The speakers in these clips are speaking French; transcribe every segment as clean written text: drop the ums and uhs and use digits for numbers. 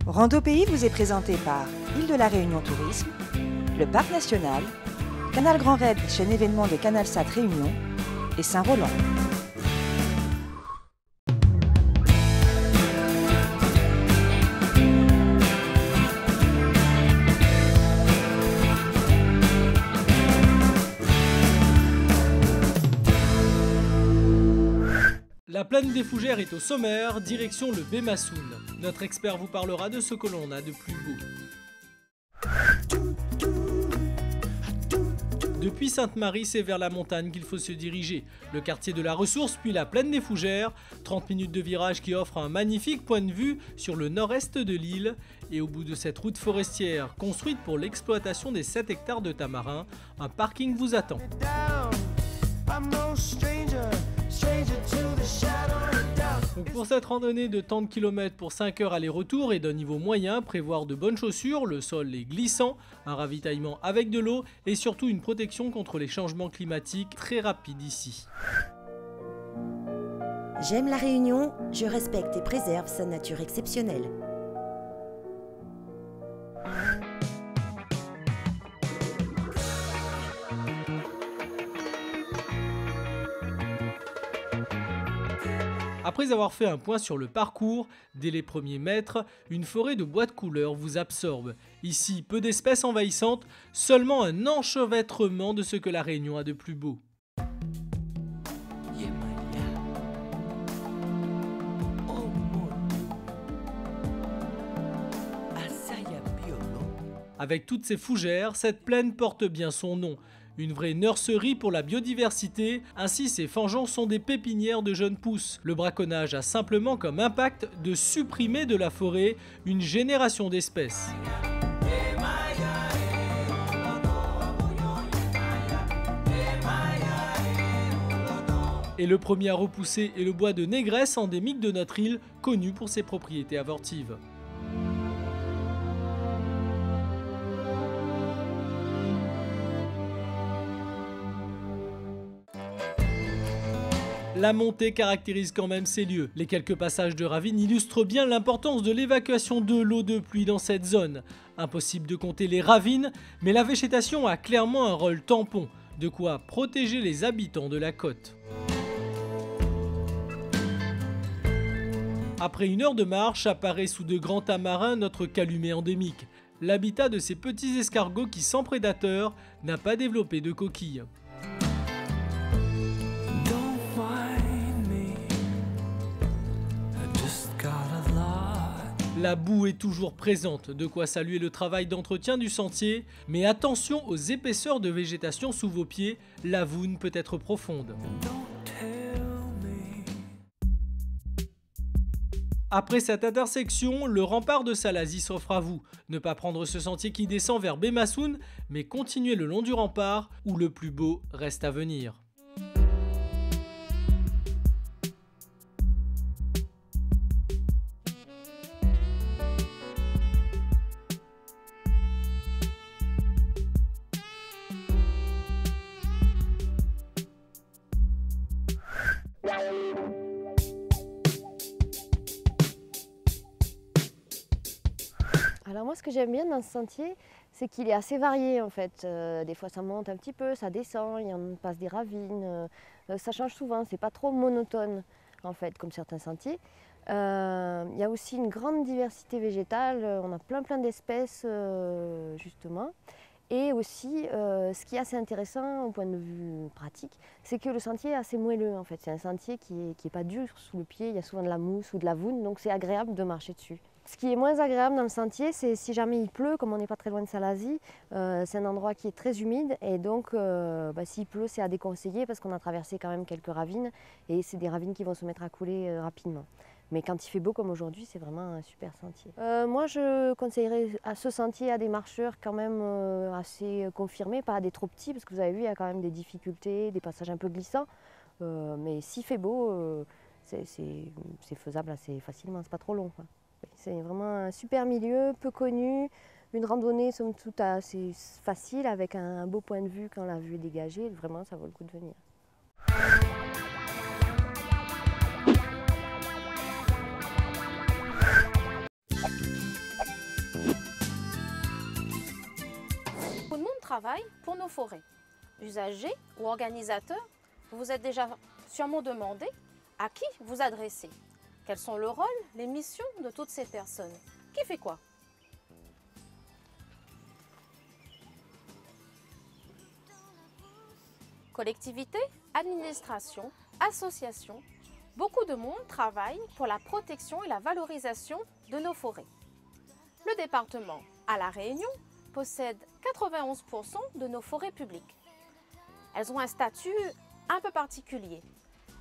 Rando Pays vous est présenté par Île de la Réunion Tourisme, le Parc National, Canal Grand Raid, chaîne événement de CanalSat Réunion et Saint-Roland. La plaine des Fougères est au sommaire, direction le Bémassoun. Notre expert vous parlera de ce que l'on a de plus beau. Depuis Sainte-Marie, c'est vers la montagne qu'il faut se diriger. Le quartier de la Ressource, puis la plaine des Fougères, 30 minutes de virage qui offre un magnifique point de vue sur le nord-est de l'île. Et au bout de cette route forestière, construite pour l'exploitation des 7 hectares de tamarins, un parking vous attend. Donc pour cette randonnée de tant de kilomètres pour 5 heures aller-retour et d'un niveau moyen, prévoir de bonnes chaussures, le sol est glissant, un ravitaillement avec de l'eau et surtout une protection contre les changements climatiques très rapides ici. J'aime la Réunion, je respecte et préserve sa nature exceptionnelle. Après avoir fait un point sur le parcours, dès les premiers mètres, une forêt de bois de couleur vous absorbe. Ici, peu d'espèces envahissantes, seulement un enchevêtrement de ce que la Réunion a de plus beau. Avec toutes ces fougères, cette plaine porte bien son nom. Une vraie nurserie pour la biodiversité, ainsi ces fangeants sont des pépinières de jeunes pousses. Le braconnage a simplement comme impact de supprimer de la forêt une génération d'espèces. Et le premier à repousser est le bois de négresse endémique de notre île, connu pour ses propriétés abortives. La montée caractérise quand même ces lieux. Les quelques passages de ravines illustrent bien l'importance de l'évacuation de l'eau de pluie dans cette zone. Impossible de compter les ravines, mais la végétation a clairement un rôle tampon, de quoi protéger les habitants de la côte. Après une heure de marche, apparaît sous de grands tamarins notre calumet endémique. L'habitat de ces petits escargots qui, sans prédateurs, n'a pas développé de coquilles. La boue est toujours présente, de quoi saluer le travail d'entretien du sentier, mais attention aux épaisseurs de végétation sous vos pieds, la voûne peut être profonde. Après cette intersection, le rempart de Salazie s'offre à vous. Ne pas prendre ce sentier qui descend vers Bémassoun, mais continuez le long du rempart, où le plus beau reste à venir. Alors moi, ce que j'aime bien dans ce sentier, c'est qu'il est assez varié en fait. Des fois, ça monte un petit peu, ça descend, il y en passe des ravines. Ça change souvent, c'est pas trop monotone en fait, comme certains sentiers. Il y a aussi une grande diversité végétale, on a plein d'espèces justement. Et aussi, ce qui est assez intéressant au point de vue pratique, c'est que le sentier est assez moelleux en fait. C'est un sentier qui est pas dur sous le pied, il y a souvent de la mousse ou de la voûne, donc c'est agréable de marcher dessus. Ce qui est moins agréable dans le sentier, c'est si jamais il pleut, comme on n'est pas très loin de Salazie, c'est un endroit qui est très humide et donc s'il pleut, c'est à déconseiller parce qu'on a traversé quand même quelques ravines et c'est des ravines qui vont se mettre à couler rapidement. Mais quand il fait beau comme aujourd'hui, c'est vraiment un super sentier. Moi, je conseillerais à ce sentier à des marcheurs quand même assez confirmés, pas à des trop petits, parce que vous avez vu, il y a quand même des difficultés, des passages un peu glissants. Mais s'il fait beau, c'est faisable assez facilement, c'est pas trop long, quoi. C'est vraiment un super milieu, peu connu, une randonnée somme toute assez facile avec un beau point de vue quand la vue est dégagée. Vraiment, ça vaut le coup de venir. travail pour nos forêts. Usagers ou organisateurs, vous vous êtes déjà sûrement demandé à qui vous adressez. Quels sont le rôle, les missions de toutes ces personnes? Qui fait quoi? Collectivités, administrations, associations, beaucoup de monde travaille pour la protection et la valorisation de nos forêts. Le département, à La Réunion, possède 91% de nos forêts publiques. Elles ont un statut un peu particulier.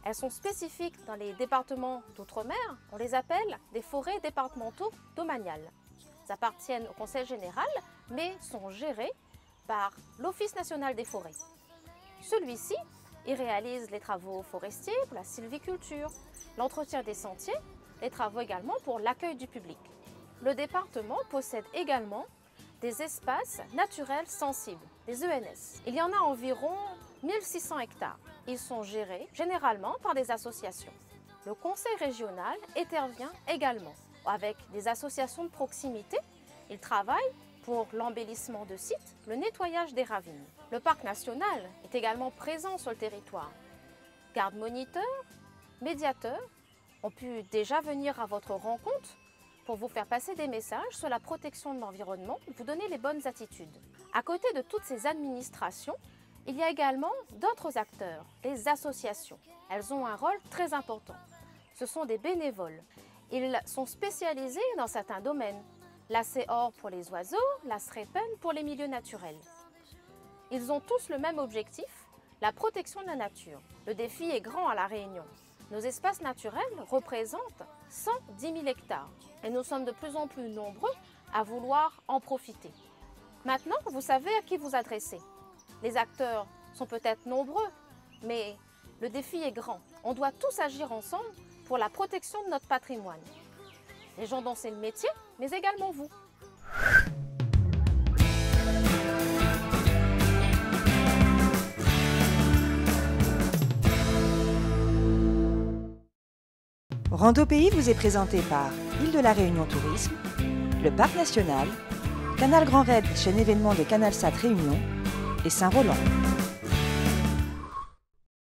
Elles sont spécifiques dans les départements d'outre-mer, on les appelle des forêts départementaux domaniales. Elles appartiennent au Conseil général, mais sont gérées par l'Office national des forêts. Celui-ci, il réalise les travaux forestiers pour la sylviculture, l'entretien des sentiers, les travaux également pour l'accueil du public. Le département possède également des espaces naturels sensibles, des ENS. Il y en a environ 1600 hectares. Ils sont gérés généralement par des associations. Le conseil régional intervient également avec des associations de proximité. Ils travaillent pour l'embellissement de sites, le nettoyage des ravines. Le parc national est également présent sur le territoire. Gardes-moniteurs, médiateurs ont pu déjà venir à votre rencontre pour vous faire passer des messages sur la protection de l'environnement et vous donner les bonnes attitudes. À côté de toutes ces administrations, il y a également d'autres acteurs, les associations. Elles ont un rôle très important. Ce sont des bénévoles. Ils sont spécialisés dans certains domaines. L'ACOR pour les oiseaux, la SREPEN pour les milieux naturels. Ils ont tous le même objectif, la protection de la nature. Le défi est grand à La Réunion. Nos espaces naturels représentent 110 000 hectares et nous sommes de plus en plus nombreux à vouloir en profiter. Maintenant, vous savez à qui vous adresser. Les acteurs sont peut-être nombreux, mais le défi est grand. On doit tous agir ensemble pour la protection de notre patrimoine. Les gens dont c'est le métier, mais également vous. Rando Pays vous est présenté par Île de la Réunion Tourisme, le Parc National, Canal Grand Raid, chaîne événement de CanalSat Réunion et Saint-Roland.